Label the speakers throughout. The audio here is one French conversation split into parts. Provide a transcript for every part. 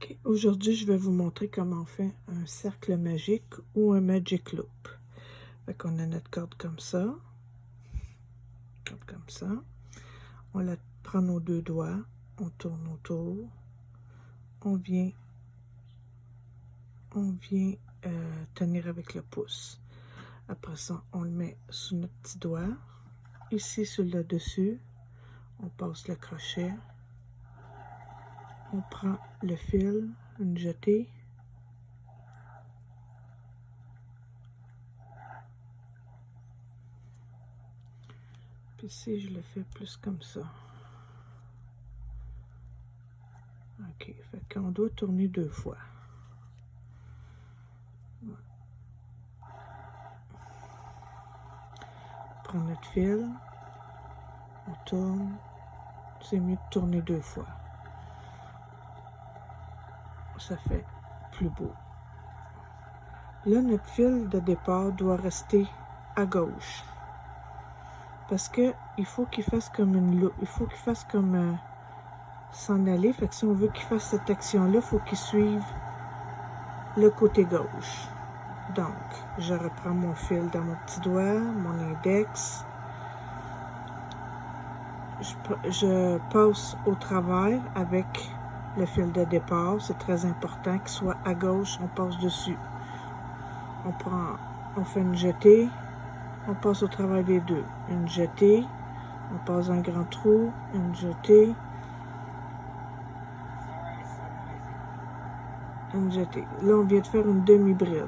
Speaker 1: Ok, aujourd'hui, je vais vous montrer comment on fait un cercle magique ou un magic loop. Fait qu'on a notre corde comme ça. On la prend nos deux doigts, on tourne autour. On vient tenir avec le pouce. Après ça, on le met sous notre petit doigt. Ici, sur le dessus, on passe le crochet. On prend le fil, une jetée. Puis ici, je le fais plus comme ça. Ok, fait qu'on doit tourner deux fois. On prend notre fil, on tourne. C'est mieux de tourner deux fois. Ça fait plus beau. Là, notre fil de départ doit rester à gauche. Parce que il faut qu'il fasse comme une loupe. Il faut qu'il fasse comme s'en aller. Fait que si on veut qu'il fasse cette action-là, il faut qu'il suive le côté gauche. Donc, je reprends mon fil dans mon petit doigt, mon index. Je passe au travers avec le fil de départ. C'est très important qu'il soit à gauche, on passe dessus. On fait une jetée, on passe au travers des deux. Une jetée, on passe un grand trou, une jetée, une jetée. Là, on vient de faire une demi-bride.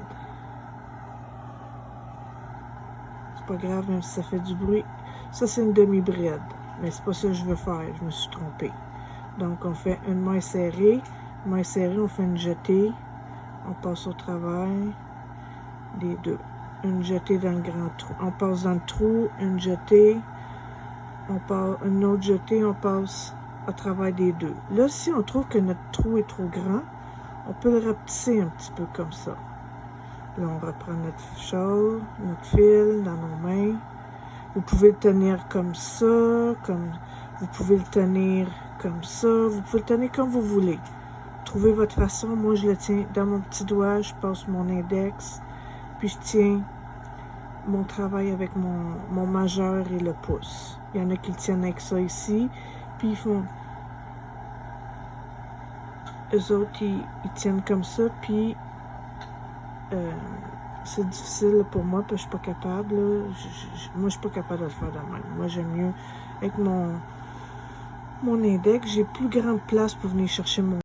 Speaker 1: C'est pas grave, même si ça fait du bruit. Ça, c'est une demi-bride. Mais c'est pas ça que je veux faire, je me suis trompée. Donc, on fait une main serrée, on fait une jetée, on passe au travers des deux. Une jetée dans le grand trou. On passe dans le trou, une jetée, une autre jetée, on passe à travers des deux. Là, si on trouve que notre trou est trop grand, on peut le rapetisser un petit peu comme ça. Là, on reprend notre chose, notre fil dans nos mains. Vous pouvez le tenir comme ça, vous pouvez le tenir comme ça, vous pouvez le tenir comme vous voulez. Trouvez votre façon. Moi, je le tiens dans mon petit doigt, je passe mon index, puis je tiens mon travail avec mon majeur et le pouce. Il y en a qui le tiennent avec ça ici, puis ils font... Eux autres, ils tiennent comme ça, puis... c'est difficile pour moi, parce que je suis pas capable. Moi, je suis pas capable de le faire de même. Moi, j'aime mieux avec mon index. J'ai plus grande place pour venir chercher mon